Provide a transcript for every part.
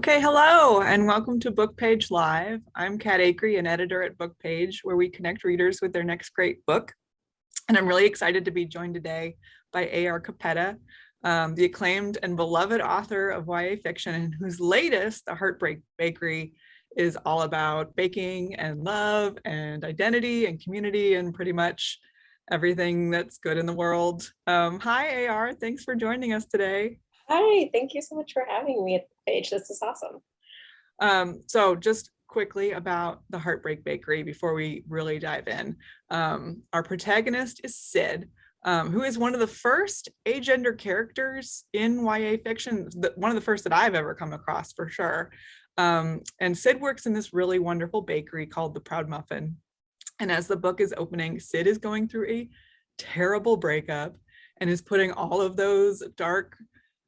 Okay, hello, and welcome to BookPage Live. I'm Kat Acree, an editor at BookPage, where we connect readers with their next great book. And I'm really excited to be joined today by A.R. Capetta, the acclaimed and beloved author of YA fiction, and whose latest, The Heartbreak Bakery, is all about baking and love and identity and community and pretty much everything that's good in the world. Hi, A.R. Thanks for joining us today. Hi, thank you so much for having me at the page. This is awesome. So just quickly about the Heartbreak Bakery before we really dive in. Our protagonist is Sid, who is one of the first agender characters in YA fiction, one of the first that I've ever come across for sure. And Sid works in this really wonderful bakery called the Proud Muffin. And as the book is opening, Sid is going through a terrible breakup and is putting all of those dark,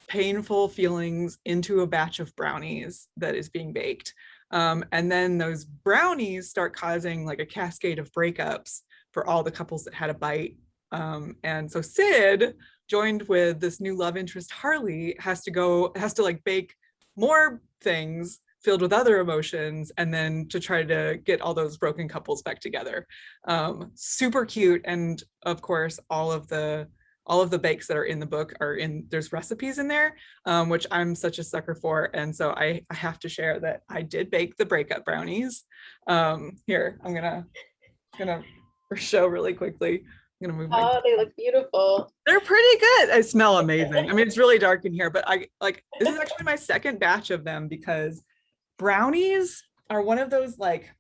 painful feelings into a batch of brownies that is being baked. And then those brownies start causing like a cascade of breakups for all the couples that had a bite. And so Sid, joined with this new love interest, Harley, has to like bake more things filled with other emotions, and then to try to get all those broken couples back together. Super cute. And of course, all of the bakes that are in the book there's recipes in there, which I'm such a sucker for. And so I have to share that I did bake the Breakup Brownies. Here, I'm gonna show really quickly. I'm gonna move my. Oh, they look beautiful. They're pretty good. They smell amazing. I mean, it's really dark in here, but this is actually my second batch of them, because brownies are one of those, like,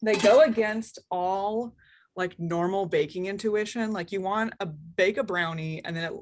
they go against all like normal baking intuition. Like, you want to bake a brownie and then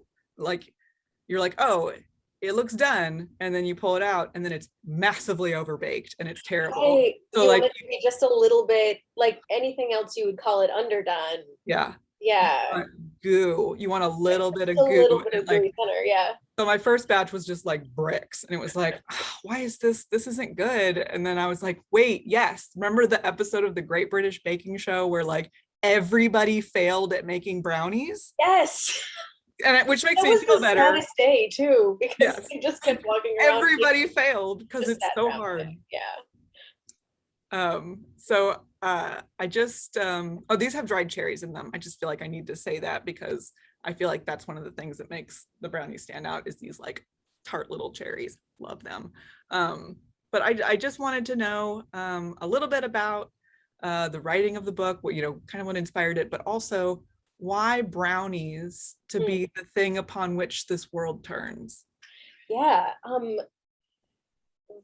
you're like, oh, it looks done, and then you pull it out and then it's massively overbaked and it's terrible. Right. So You like, want it to be just a little bit like anything else you would call it underdone. yeah, Yeah. goo. You want a little bit of A goo. little bit of Like, gooey center, yeah. so my first batch was just like bricks, and it was like, oh, why is this isn't good? And then I was like, wait, yes, remember the episode of the Great British Baking Show where like everybody failed at making brownies? Yes. Which makes That me was feel the better. saddest day too, because Yes, they just kept walking around. everybody failed because Just it's sat so around hard. thing. Yeah. So I just oh, these have dried cherries in them. I just feel like I need to say that because I feel like that's one of the things that makes the brownies stand out, is these like tart little cherries. Love them. But I just wanted to know a little bit about the writing of the book, what, kind of what inspired it, but also why brownies to be the thing upon which this world turns. Yeah.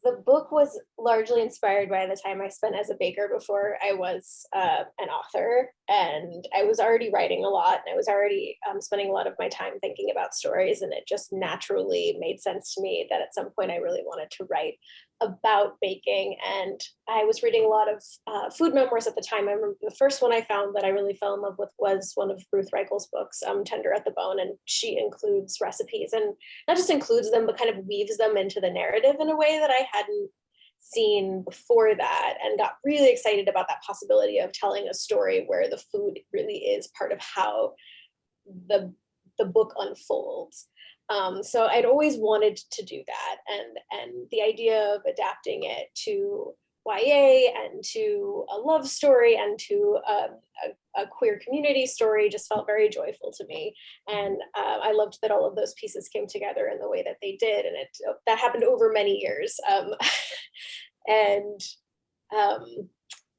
The book was largely inspired by the time I spent as a baker before I was an author. And I was already writing a lot, and I was already spending a lot of my time thinking about stories. And it just naturally made sense to me that at some point I really wanted to write about baking. And I was reading a lot of food memoirs at the time. I remember the first one I found that I really fell in love with was one of Ruth Reichel's books, Tender at the Bone. And she includes recipes, and not just includes them, but kind of weaves them into the narrative in a way that I hadn't seen before that, and got really excited about that possibility of telling a story where the food really is part of how the book unfolds. So I'd always wanted to do that, and the idea of adapting it to YA and to a love story and to a queer community story just felt very joyful to me. And I loved that all of those pieces came together in the way that they did, and that happened over many years. And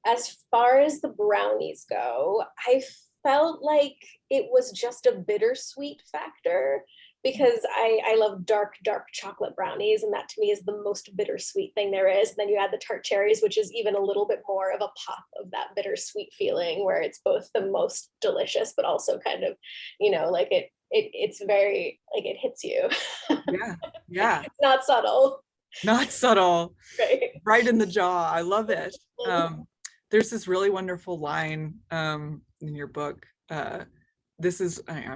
as far as the brownies go, I felt like it was just a bittersweet factor, because I love dark chocolate brownies, and that to me is the most bittersweet thing there is. And then you add the tart cherries, which is even a little bit more of a pop of that bittersweet feeling, where it's both the most delicious, but also kind of, like it's very, like, it hits you. Yeah. It's not subtle. Not subtle. Right in the jaw. I love it. There's this really wonderful line in your book. I'm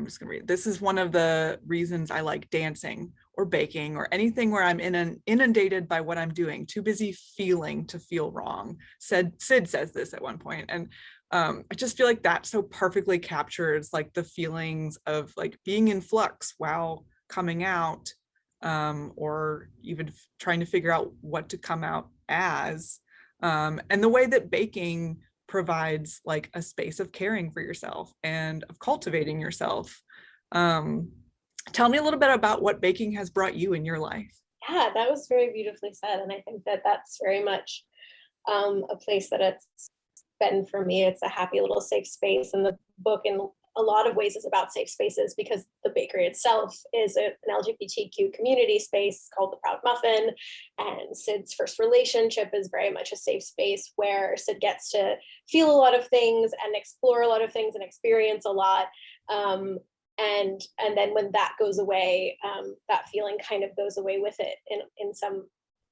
just gonna read it. This is one of the reasons I like dancing or baking or anything where I'm inundated by what I'm doing, too busy feeling to feel wrong. Sid says this at one point, and I just feel like that so perfectly captures like the feelings of like being in flux while coming out or even trying to figure out what to come out as. And the way that baking provides like a space of caring for yourself and of cultivating yourself. Um, Tell me a little bit about what baking has brought you in your life. Yeah, that was very beautifully said. And I think that that's very much a place that it's been for me. It's a happy little safe space. And the book, in a lot of ways, is about safe spaces because the bakery itself is an LGBTQ community space called the Proud Muffin. And Sid's first relationship is very much a safe space where Sid gets to feel a lot of things and explore a lot of things and experience a lot. And then when that goes away, that feeling kind of goes away with it in some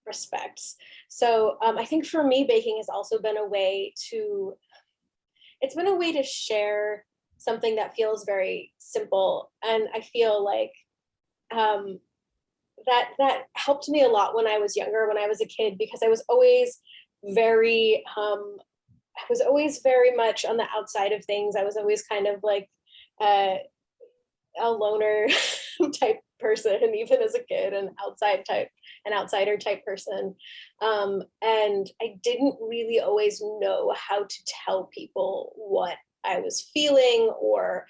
respects. So I think for me, baking has also been a way to, it's been a way to share something that feels very simple. And I feel like that helped me a lot when I was younger, when I was a kid, because I was always very much on the outside of things. I was always kind of like a loner type person, even as a kid, an outsider type person. And I didn't really always know how to tell people what I was feeling or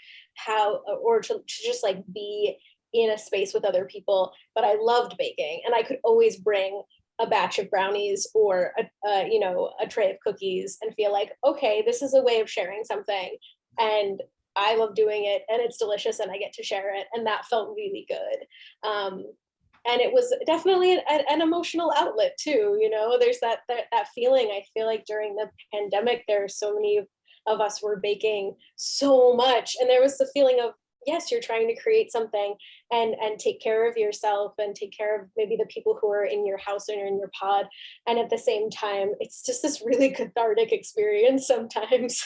to just like be in a space with other people. But I loved baking, and I could always bring a batch of brownies or a tray of cookies and feel like, okay, this is a way of sharing something. And I love doing it, and it's delicious, and I get to share it. And that felt really good. And it was definitely an emotional outlet too. There's that feeling. I feel like during the pandemic, there are so many of us were baking so much. And there was the feeling of, yes, you're trying to create something and take care of yourself and take care of maybe the people who are in your house or in your pod. And at the same time, it's just this really cathartic experience sometimes.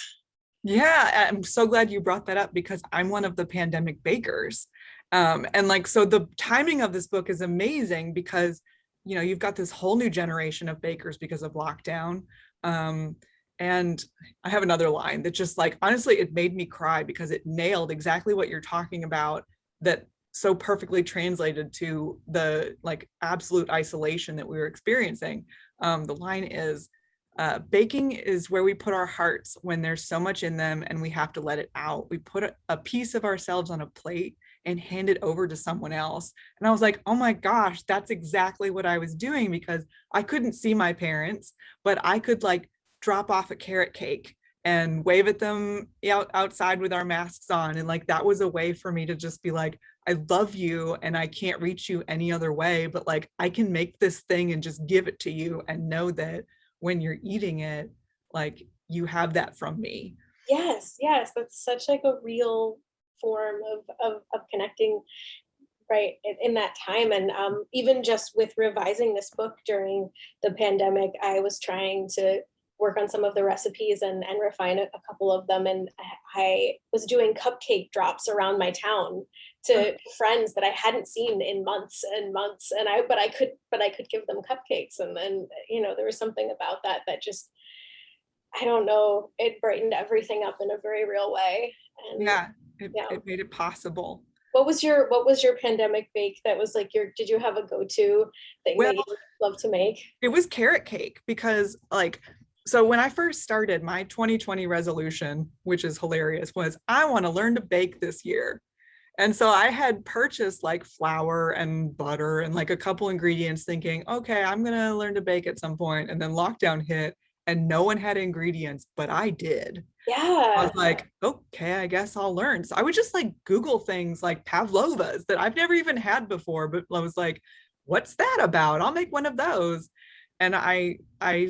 Yeah, I'm so glad you brought that up because I'm one of the pandemic bakers. And like, so the timing of this book is amazing because, you've got this whole new generation of bakers because of lockdown. And I have another line that just like, honestly, it made me cry because it nailed exactly what you're talking about, that so perfectly translated to the like absolute isolation that we were experiencing. The line is, baking is where we put our hearts when there's so much in them and we have to let it out. We put a piece of ourselves on a plate and hand it over to someone else. And I was like, oh my gosh, that's exactly what I was doing, because I couldn't see my parents, but I could like drop off a carrot cake and wave at them outside with our masks on. And like, that was a way for me to just be like, I love you and I can't reach you any other way, but like, I can make this thing and just give it to you and know that when you're eating it, like you have that from me. Yes, that's such like a real form of connecting, right, in that time. And even just with revising this book during the pandemic, I was trying to work on some of the recipes and refine a couple of them. And I was doing cupcake drops around my town to friends that I hadn't seen in months and months. And I could give them cupcakes. And then, there was something about that just, I don't know, it brightened everything up in a very real way. And Yeah, it made it possible. what was your pandemic bake that was like did you have a go-to thing Well, that you love to make? it was carrot cake because like, so when I first started, my 2020 resolution, which is hilarious, was I want to learn to bake this year. And so I had purchased like flour and butter and like a couple ingredients thinking, okay, I'm going to learn to bake at some point. And then lockdown hit and no one had ingredients, but I did. I Yeah. was like, okay, I guess I'll learn. So I would just like Google things like pavlovas that I've never even had before, but I was like, what's that about? I'll make one of those. And I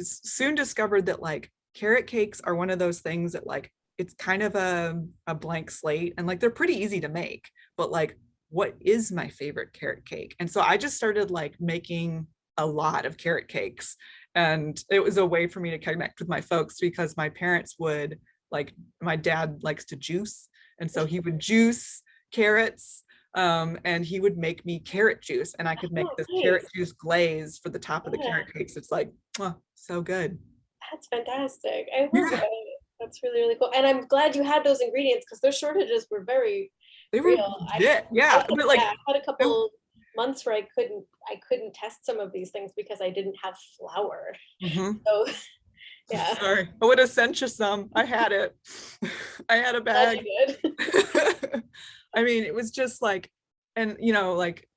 soon discovered that like carrot cakes are one of those things that like it's kind of a blank slate and like they're pretty easy to make, but like what is my favorite carrot cake? And so I just started like making a lot of carrot cakes. And it was a way for me to connect with my folks because my parents would like, my dad likes to juice. And so he would juice carrots, and he would make me carrot juice and I could make Oh, this carrot nice. juice glaze for the top of the Yeah, carrot cakes. It's like, oh, so good. that's fantastic. I love Yeah, it. That's really, really cool. And I'm glad you had those ingredients because those shortages were very they were real. legit. Yeah, but like, I had a I, couple. months where I couldn't test some of these things because I didn't have flour. Mhm. So yeah. Sorry, I would have sent you some. I had it. I had a Glad bag. you did. I mean, it was just like, and like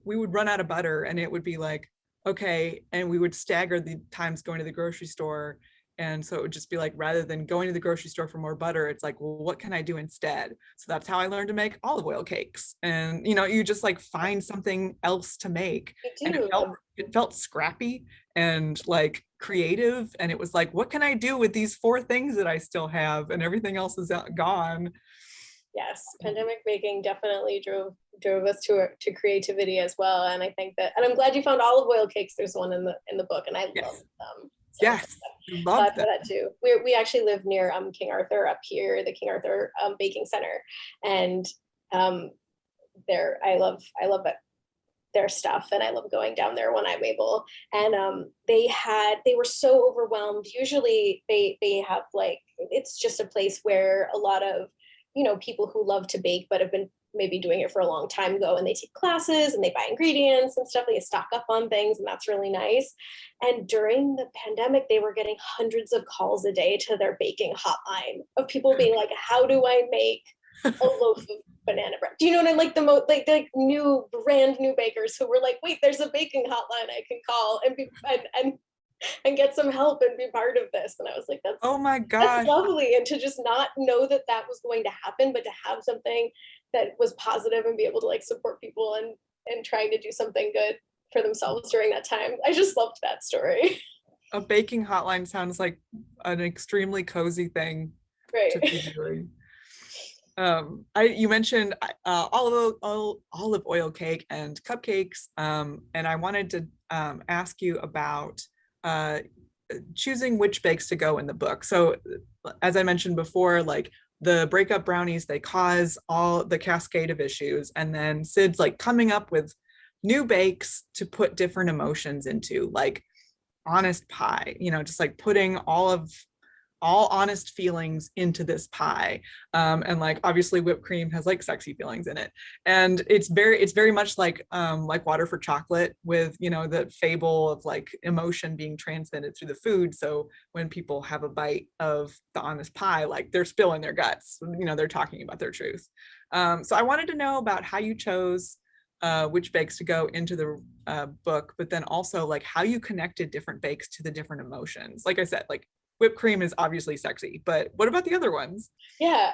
we would run out of butter and it would be like, okay, and we would stagger the times going to the grocery store. And so it would just be like, rather than going to the grocery store for more butter, it's like, well, what can I do instead? So that's how I learned to make olive oil cakes. And you just like find something else to make. You And do. it felt scrappy and like creative. And it was like, what can I do with these four things that I still have? And everything else is gone. Yes, pandemic baking definitely drove us to creativity as well. And I think that, and I'm glad you found olive oil cakes. There's one in the book, and I Yes. love them. So Yes, I love glad for that too. We actually live near King Arthur up here, the King Arthur Baking Center, and there I love it, their stuff, and I love going down there when I'm able. And they were so overwhelmed. Usually they have like, it's just a place where a lot of people who love to bake but have been maybe doing it for a long time go, and they take classes and they buy ingredients and stuff. They stock up on things, and that's really nice. And during the pandemic, they were getting hundreds of calls a day to their baking hotline of people being like, how do I make a loaf of banana bread? Do you know what I mean? Like like new brand new bakers who were like, wait, there's a baking hotline I can call and be and get some help and be part of this. And I was like, Oh my that's gosh. lovely. And to just not know that that was going to happen, but to have something that was positive and be able to like support people and trying to do something good for themselves during that time. I just loved that story. A baking hotline sounds like an extremely cozy thing Right. to be doing. You mentioned olive oil cake and cupcakes, and I wanted to ask you about choosing which bakes to go in the book. So, as I mentioned before, like the breakup brownies, they cause all the cascade of issues, and then Sid's like coming up with new bakes to put different emotions into, like honest pie, just like putting all honest feelings into this pie. And like obviously whipped cream has like sexy feelings in it. And it's very much like water for chocolate, with the fable of like emotion being transmitted through the food. So when people have a bite of the honest pie, like they're spilling their guts, they're talking about their truth. So I wanted to know about how you chose which bakes to go into the book, but then also like how you connected different bakes to the different emotions. Like I said, like whipped cream is obviously sexy, but what about the other ones? Yeah.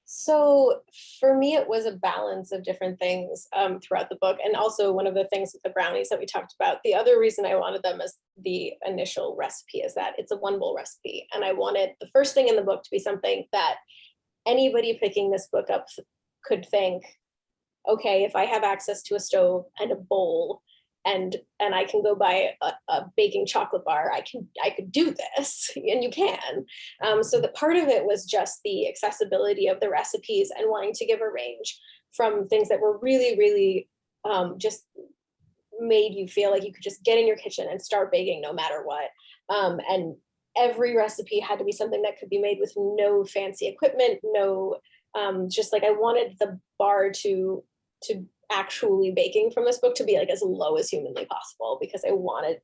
So for me, it was a balance of different things throughout the book. And also one of the things with the brownies that we talked about, the other reason I wanted them as the initial recipe is that it's a one bowl recipe. And I wanted the first thing in the book to be something that anybody picking this book up could think, okay, if I have access to a stove and a bowl and I can go buy a baking chocolate bar, I could do this, and you can. So the part of it was just the accessibility of the recipes and wanting to give a range from things that were really, really just made you feel like you could just get in your kitchen and start baking no matter what. And every recipe had to be something that could be made with no fancy equipment, no just like I wanted the bar to actually baking from this book to be like as low as humanly possible, because I wanted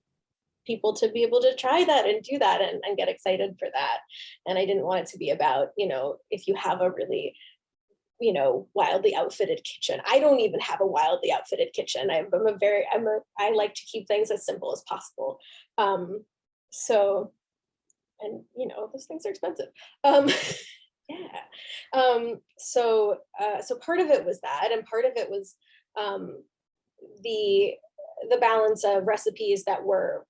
people to be able to try that and do that and get excited for that. And I didn't want it to be about, if you have a really, wildly outfitted kitchen. I don't even have a wildly outfitted kitchen. I like to keep things as simple as possible. So, and those things are expensive. Yeah. So part of it was that, and part of it was the balance of recipes that were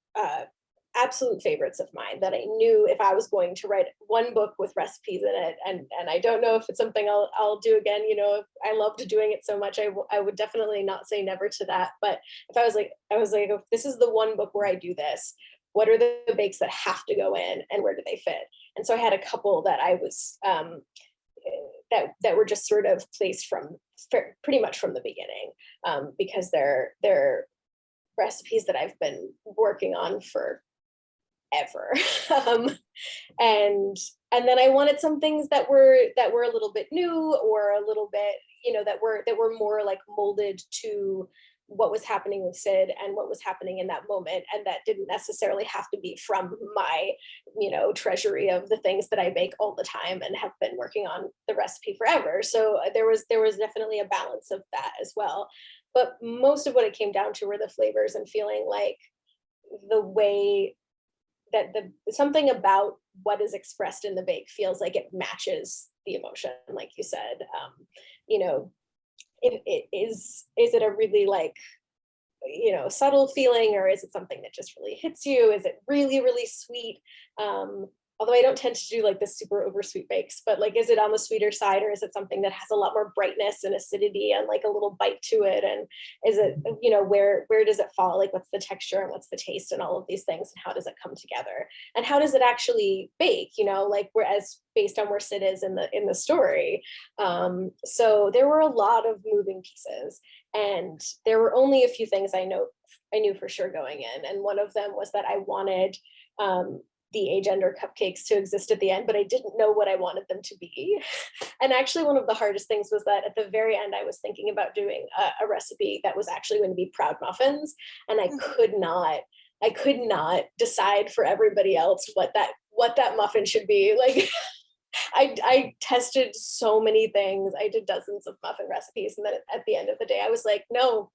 absolute favorites of mine, that I knew if I was going to write one book with recipes in it, and I don't know if it's something I'll do again. I loved doing it so much. I would definitely not say never to that. But if I was like, if this is the one book where I do this, what are the bakes that have to go in, and where do they fit? And so I had a couple that I was that were just sort of placed from pretty much from the beginning, because they're recipes that I've been working on forever. And then I wanted some things that were a little bit new, or a little bit, that were more like molded to what was happening with Sid and what was happening in that moment. And that didn't necessarily have to be from my, treasury of the things that I bake all the time and have been working on the recipe forever. So there was definitely a balance of that as well. But most of what it came down to were the flavors and feeling like the way that something about what is expressed in the bake feels like it matches the emotion, like you said. Is it a really like, subtle feeling, or is it something that just really hits you? Is it really, really sweet? Although I don't tend to do like the super over sweet bakes, but like, is it on the sweeter side, or is it something that has a lot more brightness and acidity and like a little bite to it? And is it, where does it fall? Like, what's the texture and what's the taste and all of these things, and how does it come together? And how does it actually bake? Like, whereas based on where Sid is in the story. So there were a lot of moving pieces, and there were only a few things I knew for sure going in. And one of them was that I wanted the agender cupcakes to exist at the end, but I didn't know what I wanted them to be. And actually, one of the hardest things was that at the very end, I was thinking about doing a recipe that was actually going to be proud muffins, and I could not decide for everybody else what that muffin should be. Like, I tested so many things. I did dozens of muffin recipes, and then at the end of the day, I was like, no,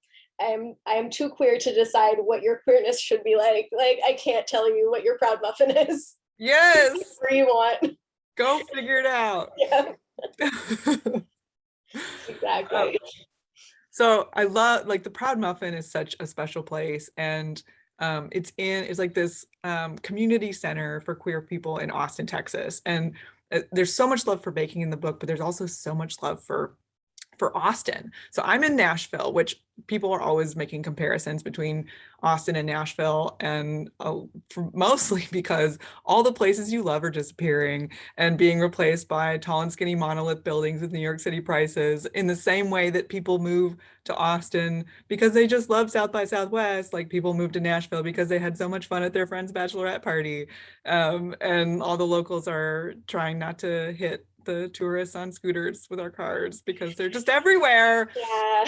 I'm too queer to decide what your queerness should be like. Like, I can't tell you what your proud muffin is. Yes. Whatever you want. Go figure it out. Yeah. Exactly. So I love, like, the Proud Muffin is such a special place, and it's like this community center for queer people in Austin, Texas. And there's so much love for baking in the book, but there's also so much love for Austin. So I'm in Nashville, which people are always making comparisons between Austin and Nashville, and mostly because all the places you love are disappearing and being replaced by tall and skinny monolith buildings with New York City prices, in the same way that people move to Austin because they just love South by Southwest. Like, people move to Nashville because they had so much fun at their friend's bachelorette party. And all the locals are trying not to hit the tourists on scooters with our cars because they're just everywhere. Yeah.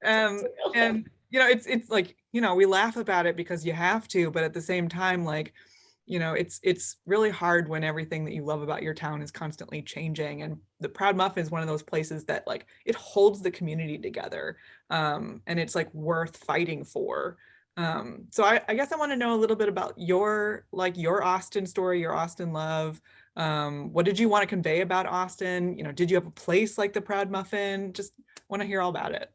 And it's like, we laugh about it because you have to, but at the same time, like, it's really hard when everything that you love about your town is constantly changing. And the Proud Muffin is one of those places that, like, it holds the community together, and it's like worth fighting for. So I guess I want to know a little bit about your Austin story, your Austin love. What did you want to convey about Austin? Did you have a place like the Proud Muffin? Just want to hear all about it.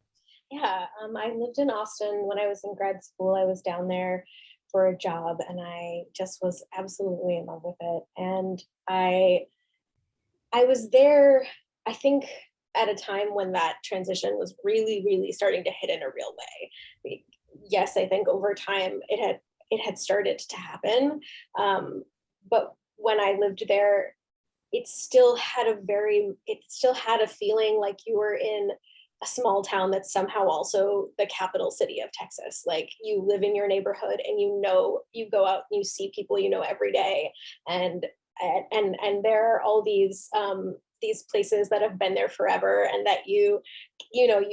Yeah, I lived in Austin when I was in grad school. I was down there for a job, and I just was absolutely in love with it. And I was there, I think, at a time when that transition was really, really starting to hit in a real way. Yes, I think over time it had started to happen, but when I lived there, it still had a feeling like you were in a small town that's somehow also the capital city of Texas. Like, you live in your neighborhood, and you go out and you see people every day, and there are all these places that have been there forever, and that you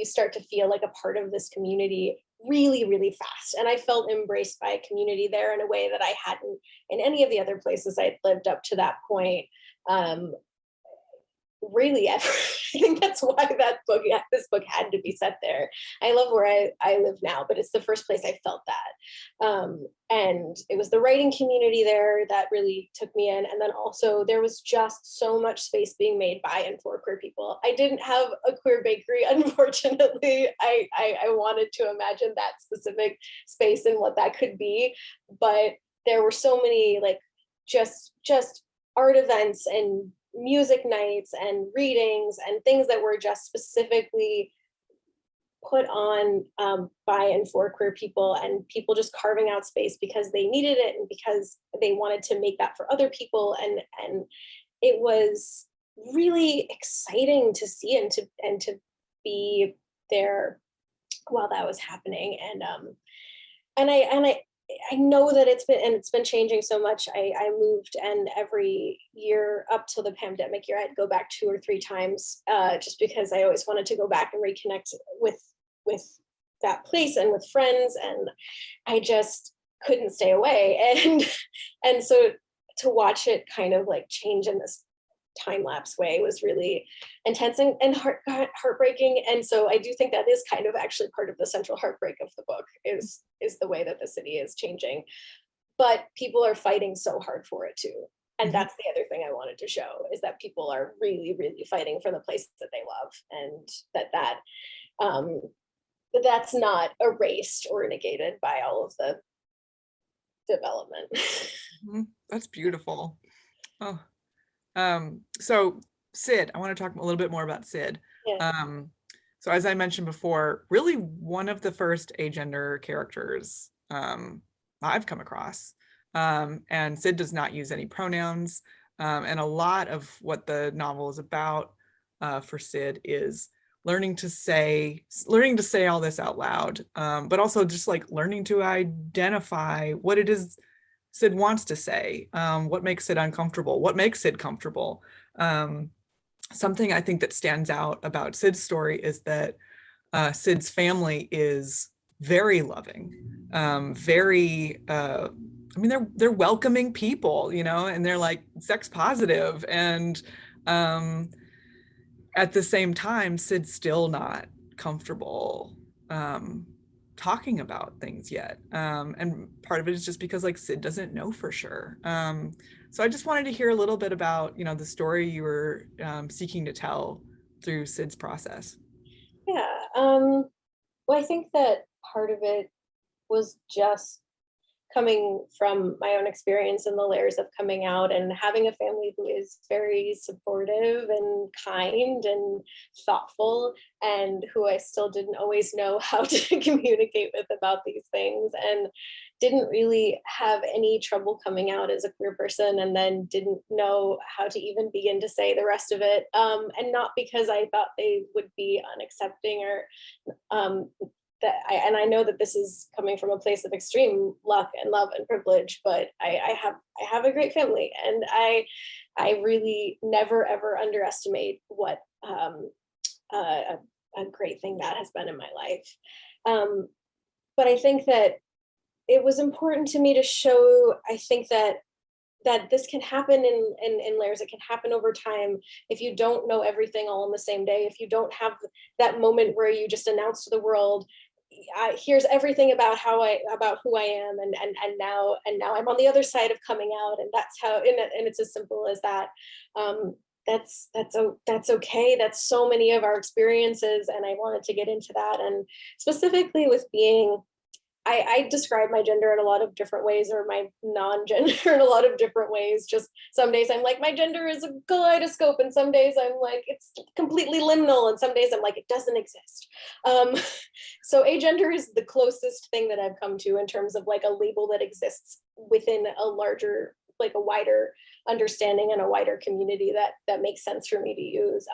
start to feel like a part of this community really, really fast. And I felt embraced by a community there in a way that I hadn't in any of the other places I'd lived up to that point. Really ever. I think that's why this book had to be set there. I love where I live now, but it's the first place I felt that. And it was the writing community there that really took me in. And then also there was just so much space being made by and for queer people. I didn't have a queer bakery, unfortunately. I wanted to imagine that specific space and what that could be, but there were so many, like, just art events and music nights and readings and things that were just specifically put on by and for queer people, and people just carving out space because they needed it and because they wanted to make that for other people. And it was really exciting to see and to be there while that was happening. And I know that it's been changing so much. I moved, and every year up till the pandemic year, I'd go back 2 or 3 times, just because I always wanted to go back and reconnect with that place and with friends, and I just couldn't stay away. And so to watch it kind of like change in this time lapse way was really intense and heartbreaking. And so I do think that is kind of actually part of the central heartbreak of the book is the way that the city is changing, but people are fighting so hard for it too. And that's the other thing I wanted to show, is that people are really, really fighting for the place that they love, and that's not erased or negated by all of the development. That's beautiful. Oh, so Sid, I want to talk a little bit more about Sid. Yeah. So as I mentioned before, really one of the first agender characters I've come across. And Sid does not use any pronouns. And a lot of what the novel is about for Sid is learning to say all this out loud, but also just like learning to identify what it is Sid wants to say, what makes Sid uncomfortable, what makes Sid comfortable. Something I think that stands out about Sid's story is that Sid's family is very loving, very, I mean, they're welcoming people, you know, and they're like sex positive. And at the same time, Sid's still not comfortable talking about things yet. And part of it is just because like Sid doesn't know for sure. So I just wanted to hear a little bit about, you know, the story you were seeking to tell through Sid's process. Yeah. Well, I think that part of it was just coming from my own experience and the layers of coming out and having a family who is very supportive and kind and thoughtful, and who I still didn't always know how to communicate with about these things, and didn't really have any trouble coming out as a queer person, and then didn't know how to even begin to say the rest of it. And not because I thought they would be unaccepting or and I know that this is coming from a place of extreme luck and love and privilege, but I have a great family, and I really never ever underestimate what a great thing that has been in my life. But I think that it was important to me to show, I think that this can happen in layers. It can happen over time. If you don't know everything all on the same day, if you don't have that moment where you just announce to the world, here's everything about who I am, and now I'm on the other side of coming out, and that's how, and it's as simple as that. That's okay. That's so many of our experiences, and I wanted to get into that, and specifically with being, I describe my gender in a lot of different ways, or my non-gender in a lot of different ways. Just some days I'm like, my gender is a kaleidoscope, and some days I'm like, it's completely liminal, and some days I'm like, it doesn't exist. So agender is the closest thing that I've come to in terms of like a label that exists within a larger, like a wider understanding and a wider community that makes sense for me to use.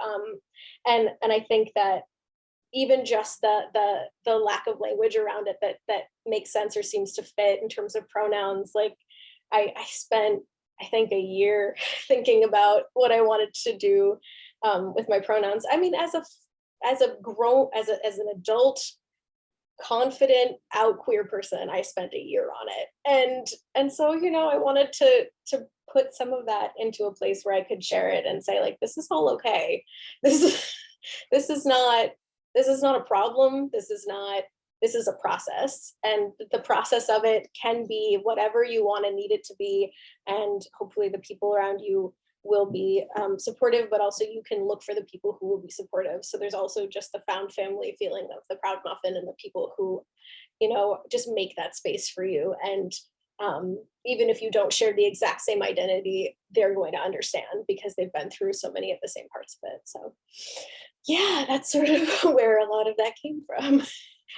And I think that even just the lack of language around it that makes sense or seems to fit in terms of pronouns. Like I spent, I think, a year thinking about what I wanted to do with my pronouns. I mean, as an adult, confident, out queer person, I spent a year on it. And so, you know, I wanted to put some of that into a place where I could share it and say, like, this is all okay. This is not a problem. This is a process, and the process of it can be whatever you want and need it to be. And hopefully the people around you will be supportive, but also you can look for the people who will be supportive. So there's also just the found family feeling of the Proud Muffin and the people who, you know, just make that space for you. And even if you don't share the exact same identity, they're going to understand because they've been through so many of the same parts of it. So yeah, that's sort of where a lot of that came from.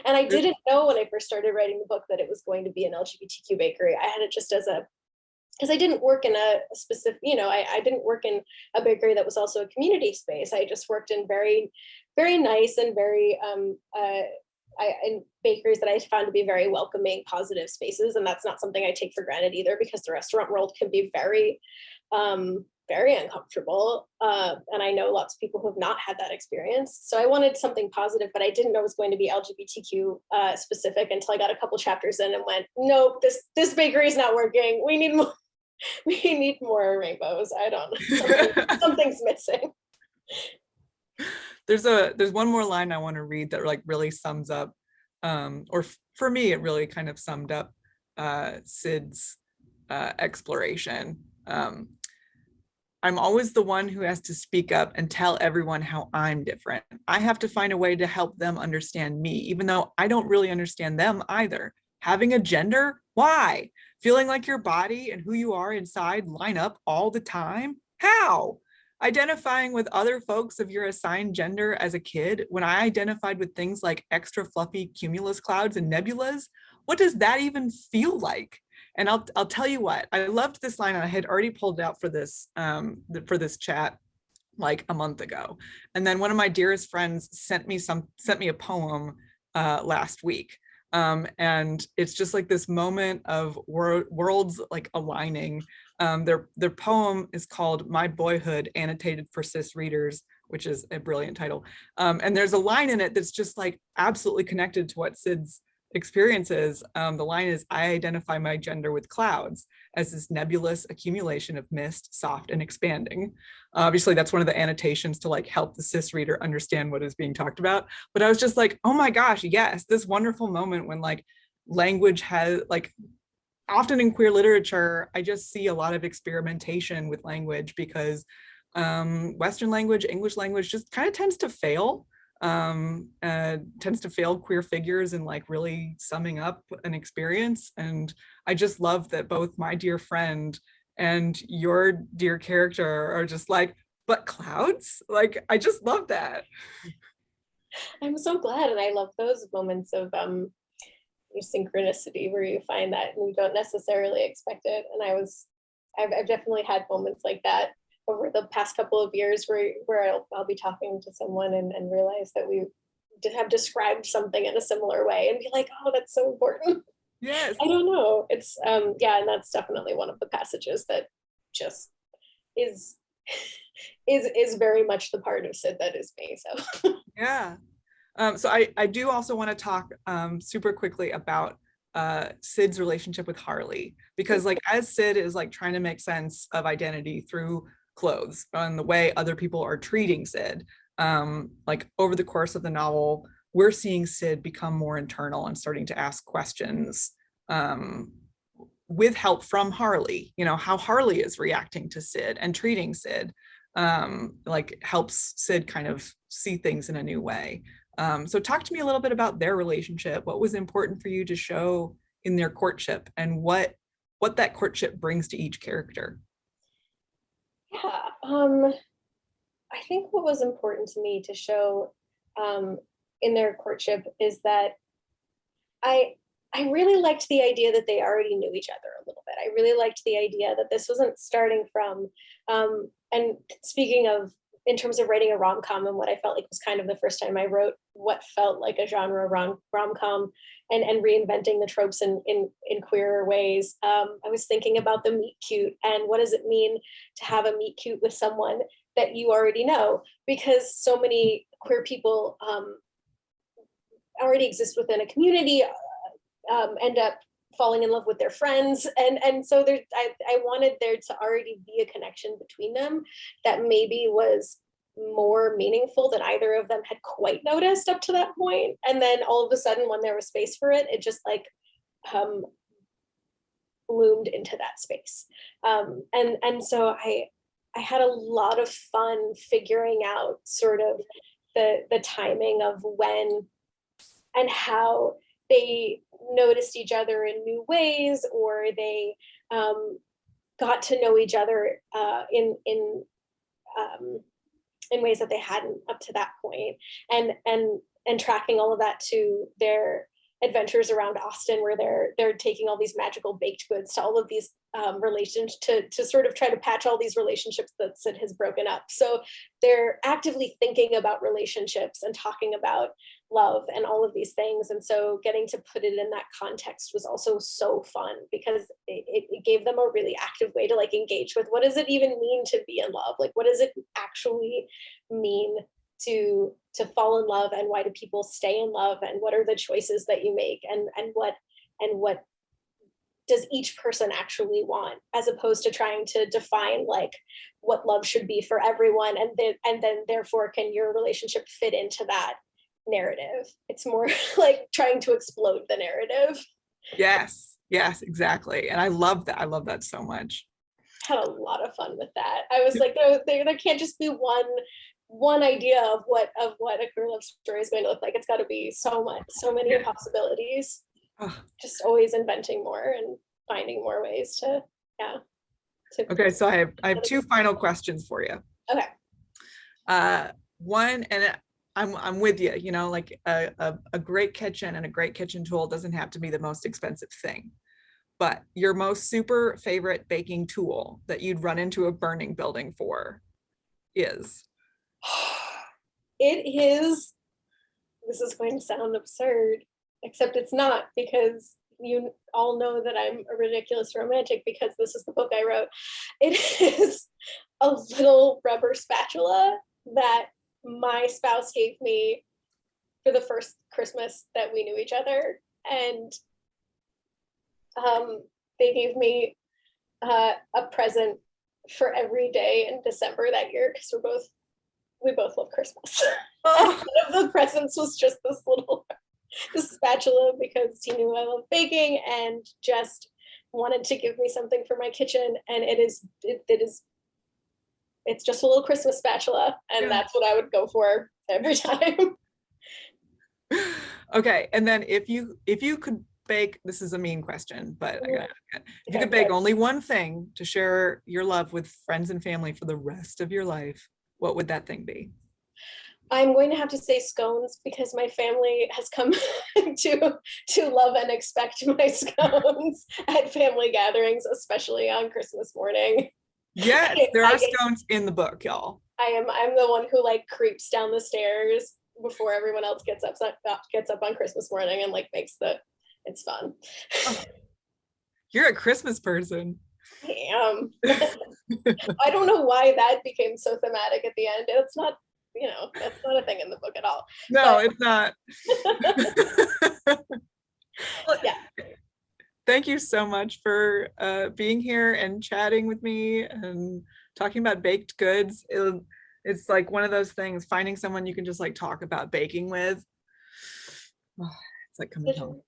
And I didn't know when I first started writing the book that it was going to be an LGBTQ bakery. I had it just as because I didn't work in a specific, you know, I didn't work in a bakery that was also a community space. I just worked in very, very nice and very, in bakeries that I found to be very welcoming, positive spaces. And that's not something I take for granted either, because the restaurant world can be very very uncomfortable. And I know lots of people who have not had that experience. So I wanted something positive, but I didn't know it was going to be LGBTQ specific until I got a couple chapters in and went, nope, this bakery is not working. We need more. We need more rainbows. I don't know. Something's missing. There's one more line I want to read that like really sums up, for me, it really kind of summed up Sid's exploration. I'm always the one who has to speak up and tell everyone how I'm different. I have to find a way to help them understand me, even though I don't really understand them either. Having a gender? Why? Feeling like your body and who you are inside line up all the time? How? Identifying with other folks of your assigned gender as a kid, when I identified with things like extra fluffy cumulus clouds and nebulas, what does that even feel like? And I'll tell you what, I loved this line, and I had already pulled it out for this chat like a month ago. And then one of my dearest friends sent me a poem last week. And it's just like this moment of worlds like aligning. Their poem is called My Boyhood, annotated for cis readers, which is a brilliant title. And there's a line in it that's just like absolutely connected to what Sid's experiences. The line is, I identify my gender with clouds as this nebulous accumulation of mist, soft and expanding. Obviously, that's one of the annotations to like help the cis reader understand what is being talked about. But I was just like, oh my gosh, yes, this wonderful moment when like language has like, often in queer literature, I just see a lot of experimentation with language because Western language, English language just kind of tends to fail. Tends to fail queer figures in like really summing up an experience. And I just love that both my dear friend and your dear character are just like, but clouds? Like, I just love that. I'm so glad. And I love those moments of synchronicity where you find that and you don't necessarily expect it. And I've definitely had moments like that over the past couple of years where I'll be talking to someone and realize that we have described something in a similar way and be like, oh, that's so important. Yes. I don't know. It's yeah, and that's definitely one of the passages that just is very much the part of Sid that is me. So yeah. So I do also want to talk super quickly about Sid's relationship with Harley, because like as Sid is like trying to make sense of identity through clothes and the way other people are treating Sid, like over the course of the novel, we're seeing Sid become more internal and starting to ask questions with help from Harley, you know, how Harley is reacting to Sid and treating Sid, like helps Sid kind of see things in a new way. So talk to me a little bit about their relationship. What was important for you to show in their courtship, and what that courtship brings to each character? yeah, I think what was important to me to show in their courtship is that I really liked the idea that they already knew each other a little bit. I really liked the idea that this wasn't starting from, and speaking of, in terms of writing a rom-com, and what I felt like was kind of the first time I wrote what felt like a genre rom-com and reinventing the tropes in queer ways. I was thinking about the meet cute and what does it mean to have a meet cute with someone that you already know, because so many queer people already exist within a community, end up falling in love with their friends, and so there I wanted there to already be a connection between them that maybe was more meaningful than either of them had quite noticed up to that point. And then all of a sudden, when there was space for it, it just like bloomed into that space. And so I had a lot of fun figuring out sort of the timing of when and how they noticed each other in new ways, or they got to know each other in ways that they hadn't up to that point, and tracking all of that to their adventures around Austin, where they're taking all these magical baked goods to all of these relations to sort of try to patch all these relationships that Sid has broken up. So they're actively thinking about relationships and talking about love and all of these things. And so getting to put it in that context was also so fun, because it gave them a really active way to like engage with, what does it even mean to be in love? Like, what does it actually mean to fall in love, and why do people stay in love, and what are the choices that you make, and what does each person actually want, as opposed to trying to define like what love should be for everyone, and then therefore can your relationship fit into that narrative. It's more like trying to explode the narrative. Yes, exactly. And I love that. I love that so much. Had a lot of fun with that. I was like, there can't just be one idea of what a queer love story is going to look like. It's got to be so many possibilities. Oh. Just always inventing more and finding more ways to okay, so I have two final questions for you. Okay. One, and I'm with you, you know, like a great kitchen and a great kitchen tool doesn't have to be the most expensive thing, but your most super favorite baking tool that you'd run into a burning building for is? It is, this is going to sound absurd, except it's not, because you all know that I'm a ridiculous romantic, because this is the book I wrote. It is a little rubber spatula that my spouse gave me for the first Christmas that we knew each other. And they gave me a present for every day in December that year, because we both love Christmas. Oh. One of the presents was just this spatula, because he knew I love baking and just wanted to give me something for my kitchen. And it's just a little Christmas spatula, and that's what I would go for every time. Okay, and then if you could bake, this is a mean question, but if you could bake only one thing to share your love with friends and family for the rest of your life, what would that thing be? I'm going to have to say scones, because my family has come to love and expect my scones at family gatherings, especially on Christmas morning. Yes, there are scones in the book, y'all. I'm the one who like creeps down the stairs before everyone else gets up on Christmas morning and like it's fun. Oh, you're a Christmas person. I am. I don't know why that became so thematic at the end. It's not, that's not a thing in the book at all. No, it's not. Yeah. Thank you so much for being here and chatting with me and talking about baked goods. It's like one of those things, finding someone you can just like talk about baking with. Oh, it's like coming home.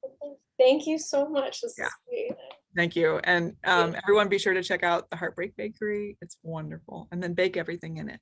Thank you so much. This is sweet. Thank you. And everyone be sure to check out the Heartbreak Bakery. It's wonderful. And then bake everything in it.